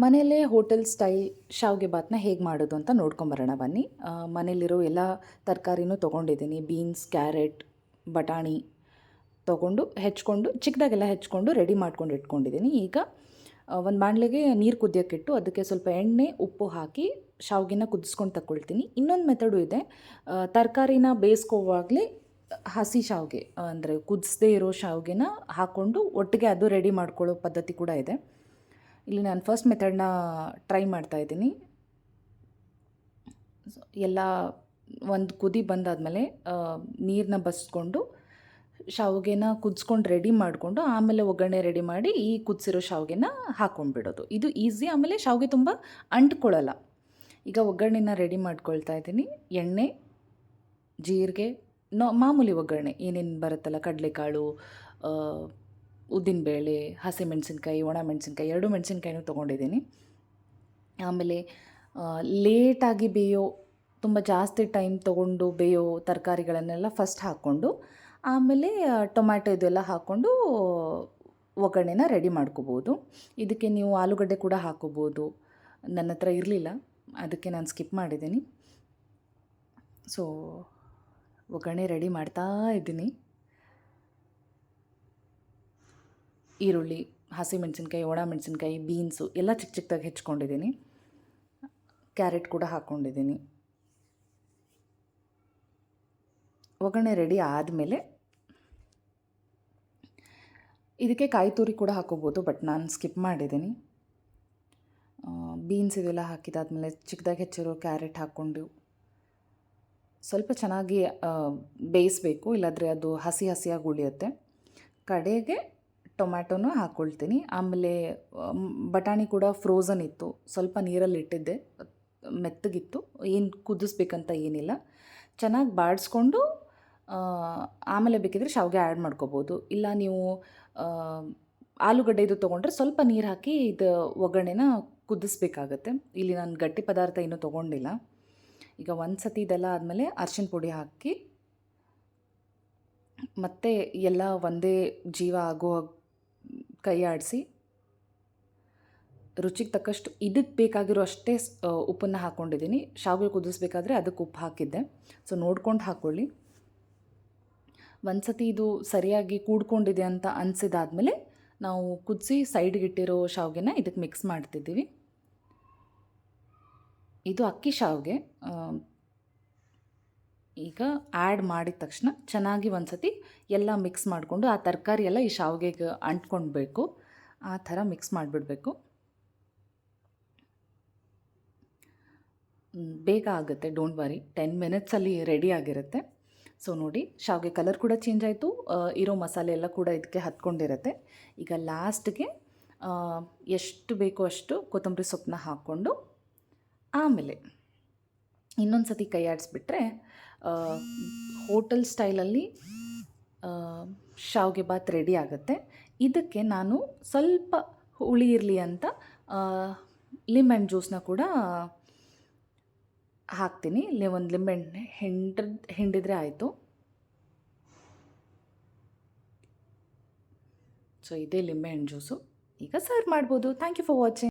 ಮನೆಯಲ್ಲೇ hotel style ಶಾವಿಗೆ ಭಾತ್ನ ಹೇಗೆ ಮಾಡೋದು ಅಂತ ನೋಡ್ಕೊಂಬರೋಣ ಬನ್ನಿ. ಮನೇಲಿರೋ ಎಲ್ಲ ತರಕಾರಿನೂ ತೊಗೊಂಡಿದ್ದೀನಿ. ಬೀನ್ಸ್, ಕ್ಯಾರೆಟ್, ಬಟಾಣಿ ತೊಗೊಂಡು ಹೆಚ್ಕೊಂಡು ಚಿಕ್ಕದಾಗೆಲ್ಲ ಹೆಚ್ಕೊಂಡು ರೆಡಿ ಮಾಡ್ಕೊಂಡು ಇಟ್ಕೊಂಡಿದ್ದೀನಿ. ಈಗ ಒಂದು ಬಾಣಲೆಗೆ ನೀರು ಕುದಿಯೋಕ್ಕಿಟ್ಟು ಅದಕ್ಕೆ ಸ್ವಲ್ಪ ಎಣ್ಣೆ, ಉಪ್ಪು ಹಾಕಿ ಶಾವಿಗೆನ ಕುದಿಸ್ಕೊಂಡು ತಗೊಳ್ತೀನಿ. ಇನ್ನೊಂದು ಮೆಥಡು ಇದೆ. ತರಕಾರಿನ ಬೇಯಿಸ್ಕೋವಾಗಲೇ ಹಸಿ ಶಾವಿಗೆ ಅಂದರೆ ಕುದಿಸದೇ ಇರೋ ಶಾವಿಗೆನ ಹಾಕ್ಕೊಂಡು ಒಟ್ಟಿಗೆ ಅದು ರೆಡಿ ಮಾಡ್ಕೊಳ್ಳೋ ಪದ್ಧತಿ ಕೂಡ ಇದೆ. ಇಲ್ಲಿ ನಾನು ಫಸ್ಟ್ ಮೆಥಡ್ನ ಟ್ರೈ ಮಾಡ್ತಾಯಿದ್ದೀನಿ. ಎಲ್ಲ ಒಂದು ಕುದಿ ಬಂದಾದಮೇಲೆ ನೀರನ್ನ ಬಸಿಕೊಂಡು ಶಾವಿಗೆನ ಕುದಿಸ್ಕೊಂಡು ರೆಡಿ ಮಾಡಿಕೊಂಡು ಆಮೇಲೆ ಒಗ್ಗರಣೆ ರೆಡಿ ಮಾಡಿ ಈ ಕುದಿಸಿರೋ ಶಾವಿಗೆನ ಹಾಕ್ಕೊಂಡ್ಬಿಡೋದು. ಇದು ಈಸಿ, ಆಮೇಲೆ ಶಾವಿಗೆ ತುಂಬ ಅಂಟ್ಕೊಳ್ಳಲ್ಲ. ಈಗ ಒಗ್ಗರಣೆನ ರೆಡಿ ಮಾಡ್ಕೊಳ್ತಾ ಇದ್ದೀನಿ. ಎಣ್ಣೆ, ಜೀರಿಗೆ, ಮಾಮೂಲಿ ಒಗ್ಗರಣೆ ಏನೇನು ಬರುತ್ತಲ್ಲ, ಕಡಲೆಕಾಳು, ಉದ್ದಿನಬೇಳೆ, ಹಸಿಮೆಣಸಿನ್ಕಾಯಿ, ಒಣ ಮೆಣಸಿನ್ಕಾಯಿ, 2 ಮೆಣಸಿನ್ಕಾಯಿನೂ ತೊಗೊಂಡಿದ್ದೀನಿ. ಆಮೇಲೆ ಲೇಟಾಗಿ ಬೇಯೋ, ತುಂಬ ಜಾಸ್ತಿ ಟೈಮ್ ತೊಗೊಂಡು ಬೇಯೋ ತರಕಾರಿಗಳನ್ನೆಲ್ಲ ಫಸ್ಟ್ ಹಾಕ್ಕೊಂಡು ಆಮೇಲೆ ಟೊಮ್ಯಾಟೊ ಇದೆಲ್ಲ ಹಾಕ್ಕೊಂಡು ಒಗ್ಗರಣೆನ ರೆಡಿ ಮಾಡ್ಕೋಬೋದು. ಇದಕ್ಕೆ ನೀವು ಆಲೂಗಡ್ಡೆ ಕೂಡ ಹಾಕ್ಕೋಬೋದು. ನನ್ನ ಹತ್ರ ಇರಲಿಲ್ಲ, ಅದಕ್ಕೆ ನಾನು ಸ್ಕಿಪ್ ಮಾಡಿದ್ದೀನಿ. ಸೊ ಒಗ್ಗರಣೆ ರೆಡಿ ಮಾಡ್ತಾ ಇದ್ದೀನಿ. ಈರುಳ್ಳಿ, ಹಸಿಮೆಣಸಿನ್ಕಾಯಿ, ಒಣ ಮೆಣಸಿನ್ಕಾಯಿ, ಬೀನ್ಸು ಎಲ್ಲ ಚಿಕ್ಕ ಚಿಕ್ಕದಾಗಿ ಹೆಚ್ಕೊಂಡಿದ್ದೀನಿ. ಕ್ಯಾರೆಟ್ ಕೂಡ ಹಾಕ್ಕೊಂಡಿದ್ದೀನಿ. ಒಗ್ಗರಣೆ ರೆಡಿ ಆದಮೇಲೆ ಇದಕ್ಕೆ ಕಾಯಿ ತುರಿ ಕೂಡ ಹಾಕೋಬೋದು, ಬಟ್ ನಾನು ಸ್ಕಿಪ್ ಮಾಡಿದ್ದೀನಿ. ಬೀನ್ಸ್ ಇದೆಲ್ಲ ಹಾಕಿದಾದ್ಮೇಲೆ ಚಿಕ್ಕದಾಗಿ ಹೆಚ್ಚಿರೋ ಕ್ಯಾರೆಟ್ ಹಾಕ್ಕೊಂಡು ಸ್ವಲ್ಪ ಚೆನ್ನಾಗಿ ಬೇಯಿಸಬೇಕು, ಇಲ್ಲಾಂದರೆ ಅದು ಹಸಿ ಹಸಿಯಾಗಿ ಉಳಿಯುತ್ತೆ. ಕಡೆಗೆ ಟೊಮ್ಯಾಟೊನೂ ಹಾಕ್ಕೊಳ್ತೀನಿ. ಆಮೇಲೆ ಬಟಾಣಿ ಕೂಡ ಫ್ರೋಝನ್ ಇತ್ತು, ಸ್ವಲ್ಪ ನೀರಲ್ಲಿ ಇಟ್ಟಿದ್ದೆ, ಮೆತ್ತಗಿತ್ತು, ಏನು ಕುದಿಸ್ಬೇಕಂತ ಏನಿಲ್ಲ. ಚೆನ್ನಾಗಿ ಬಾಡಿಸ್ಕೊಂಡು ಆಮೇಲೆ ಬೇಕಿದ್ರೆ ಶಾವಿಗೆ ಆ್ಯಡ್ ಮಾಡ್ಕೋಬೋದು. ಇಲ್ಲ ನೀವು ಆಲೂಗಡ್ಡೆ ಇದು ತೊಗೊಂಡ್ರೆ ಸ್ವಲ್ಪ ನೀರು ಹಾಕಿ ಇದು ಒಗ್ಗರಣೆನ ಕುದಿಸ್ಬೇಕಾಗತ್ತೆ. ಇಲ್ಲಿ ನಾನು ಗಟ್ಟಿ ಪದಾರ್ಥ ಏನೂ ತೊಗೊಂಡಿಲ್ಲ. ಈಗ ಒಂದು ಸತಿ ಇದೆಲ್ಲ ಆದಮೇಲೆ ಅರಿಶಿನ ಪುಡಿ ಹಾಕಿ ಮತ್ತೆ ಎಲ್ಲ ಒಂದೇ ಜೀವ ಆಗೋ ಕೈ ಆಡಿಸಿ ರುಚಿಗೆ ತಕ್ಕಷ್ಟು ಇದಕ್ಕೆ ಬೇಕಾಗಿರೋ ಅಷ್ಟೇ ಉಪ್ಪನ್ನು ಹಾಕ್ಕೊಂಡಿದ್ದೀನಿ. ಶಾವಿಗೆ ಕುದಿಸ್ಬೇಕಾದ್ರೆ ಅದಕ್ಕೆ ಉಪ್ಪು ಹಾಕಿದ್ದೆ, ಸೊ ನೋಡ್ಕೊಂಡು ಹಾಕ್ಕೊಳ್ಳಿ. ಒಂದು ಸತಿ ಇದು ಸರಿಯಾಗಿ ಕೂಡ್ಕೊಂಡಿದೆ ಅಂತ ಅನಿಸಿದಾದ್ಮೇಲೆ ನಾವು ಕುದಿಸಿ ಸೈಡ್ಗೆ ಇಟ್ಟಿರೋ ಶಾವಿಗೆನ ಇದಕ್ಕೆ ಮಿಕ್ಸ್ ಮಾಡ್ತಿದ್ದೀವಿ. ಇದು ಅಕ್ಕಿ ಶಾವಿಗೆ. ಈಗ ಆ್ಯಡ್ ಮಾಡಿದ ತಕ್ಷಣ ಚೆನ್ನಾಗಿ ಒಂದು ಸತಿ ಎಲ್ಲ ಮಿಕ್ಸ್ ಮಾಡಿಕೊಂಡು ಆ ತರಕಾರಿ ಎಲ್ಲ ಈ ಶಾವಿಗೆಗೆ ಅಂಟ್ಕೊಳ್ಬೇಕು, ಆ ಥರ ಮಿಕ್ಸ್ ಮಾಡಿಬಿಡಬೇಕು. ಬೇಗ ಆಗುತ್ತೆ, ಡೋಂಟ್ ವರಿ, 10 ಮಿನಿಟ್ಸಲ್ಲಿ ರೆಡಿ ಆಗಿರುತ್ತೆ. ಸೊ ನೋಡಿ, ಶಾವಿಗೆ ಕಲರ್ ಕೂಡ ಚೇಂಜ್ ಆಯಿತು, ಇರೋ ಮಸಾಲೆ ಎಲ್ಲ ಕೂಡ ಇದಕ್ಕೆ ಹತ್ಕೊಂಡಿರುತ್ತೆ. ಈಗ ಲಾಸ್ಟ್ಗೆ ಎಷ್ಟು ಬೇಕೋ ಅಷ್ಟು ಕೊತ್ತಂಬರಿ ಸೊಪ್ಪನ್ನ ಹಾಕ್ಕೊಂಡು ಆಮೇಲೆ ಇನ್ನೊಂದು ಸತಿ ಕೈ ಆಡಿಸ್ಬಿಟ್ರೆ ಹೋಟೆಲ್ ಸ್ಟೈಲಲ್ಲಿ ಶಾವಿಗೆ ಭಾತ್ ರೆಡಿ ಆಗುತ್ತೆ. ಇದಕ್ಕೆ ನಾನು ಸ್ವಲ್ಪ ಹುಳಿ ಇರಲಿ ಅಂತ ಲೆಮನ್ ಜ್ಯೂಸನ್ನ ಕೂಡ ಹಾಕ್ತೀನಿ. ಒಂದು ಲಿಂಬೆಹಣ್ಣೆ ಹಿಂಡಿದ್ರೆ ಆಯಿತು. ಸೊ ಇದೇ ಲಿಂಬೆಹಣ್ಣು ಜ್ಯೂಸು. ಈಗ ಸರ್ವ್ ಮಾಡ್ಬೋದು. Thank you for watching.